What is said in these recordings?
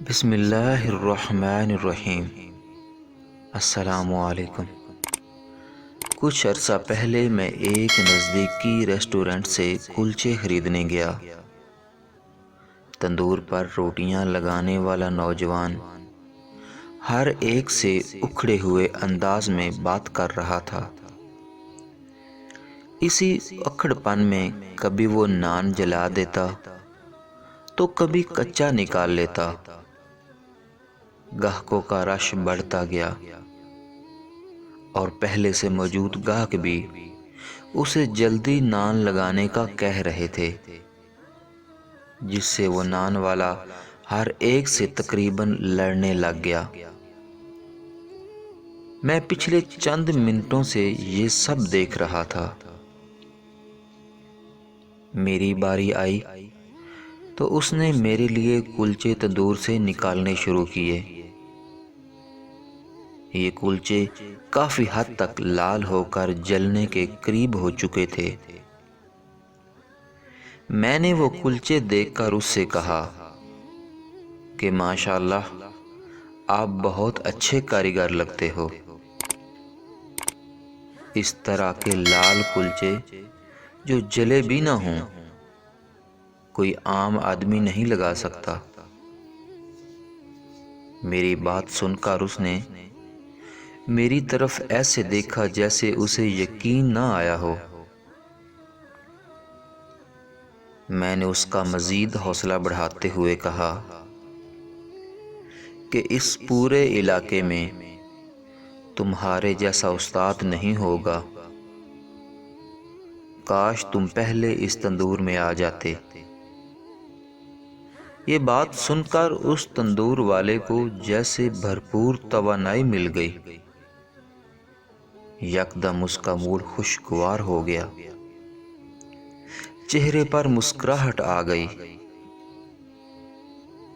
بسم اللہ الرحمن الرحیم۔ السلام علیکم۔ کچھ عرصہ پہلے میں ایک نزدیکی ریسٹورنٹ سے کلچے خریدنے گیا۔ تندور پر روٹیاں لگانے والا نوجوان ہر ایک سے اکھڑے ہوئے انداز میں بات کر رہا تھا۔ اسی اکھڑ پن میں کبھی وہ نان جلا دیتا تو کبھی کچا نکال لیتا۔ گاہکوں کا رش بڑھتا گیا اور پہلے سے موجود گاہک بھی اسے جلدی نان لگانے کا کہہ رہے تھے، جس سے وہ نان والا ہر ایک سے تقریباً لڑنے لگ گیا۔ میں پچھلے چند منٹوں سے یہ سب دیکھ رہا تھا۔ میری باری آئی تو اس نے میرے لیے کلچے تندور سے نکالنے شروع کیے۔ یہ کلچے کافی حد تک لال ہو کر جلنے کے قریب ہو چکے تھے۔ میں نے وہ کلچے دیکھ کر اس سے کہا کہ ماشاءاللہ، آپ بہت اچھے کاریگر لگتے ہو۔ اس طرح کے لال کلچے جو جلے بھی نہ ہوں کوئی عام آدمی نہیں لگا سکتا۔ میری بات سن کر اس نے میری طرف ایسے دیکھا جیسے اسے یقین نہ آیا ہو۔ میں نے اس کا مزید حوصلہ بڑھاتے ہوئے کہا کہ اس پورے علاقے میں تمہارے جیسا استاد نہیں ہوگا۔ کاش تم پہلے اس تندور میں آ جاتے۔ یہ بات سن کر اس تندور والے کو جیسے بھرپور توانائی مل گئی۔ یکدم اس کا موڈ خوشگوار ہو گیا، چہرے پر مسکراہٹ آ گئی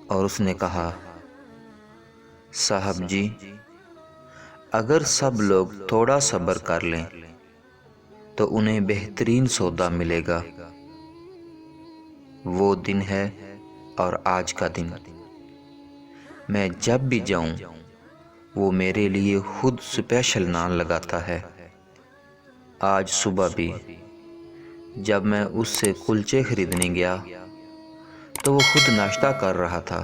اور اس نے کہا، صاحب جی، اگر سب لوگ تھوڑا صبر کر لیں تو انہیں بہترین سودا ملے گا۔ وہ دن ہے اور آج کا دن، میں جب بھی جاؤں وہ میرے لیے خود اسپیشل نان لگاتا ہے۔ آج صبح بھی جب میں اس سے کلچے خریدنے گیا تو وہ خود ناشتہ کر رہا تھا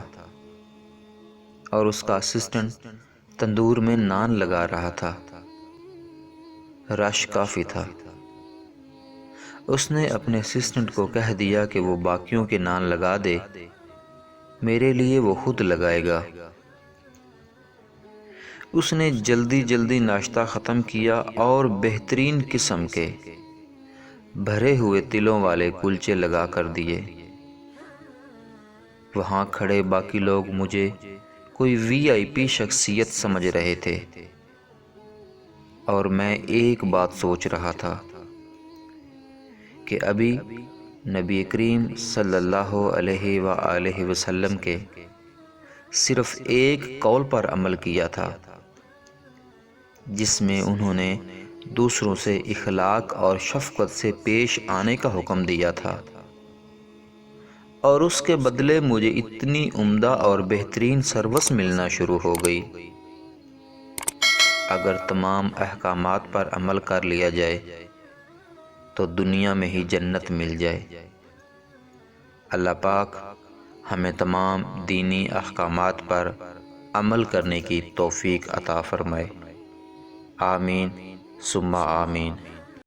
اور اس کا اسسٹنٹ تندور میں نان لگا رہا تھا۔ رش کافی تھا۔ اس نے اپنے اسسٹنٹ کو کہہ دیا کہ وہ باقیوں کے نان لگا دے، میرے لیے وہ خود لگائے گا۔ اس نے جلدی جلدی ناشتہ ختم کیا اور بہترین قسم کے بھرے ہوئے تلوں والے کلچے لگا کر دیے۔ وہاں کھڑے باقی لوگ مجھے کوئی VIP شخصیت سمجھ رہے تھے اور میں ایک بات سوچ رہا تھا کہ ابھی نبی کریم صلی اللہ علیہ وآلہ وسلم کے صرف ایک قول پر عمل کیا تھا، جس میں انہوں نے دوسروں سے اخلاق اور شفقت سے پیش آنے کا حکم دیا تھا، اور اس کے بدلے مجھے اتنی عمدہ اور بہترین سروس ملنا شروع ہو گئی۔ اگر تمام احکامات پر عمل کر لیا جائے تو دنیا میں ہی جنت مل جائے۔ اللہ پاک ہمیں تمام دینی احکامات پر عمل کرنے کی توفیق عطا فرمائے۔ آمین ثم آمین۔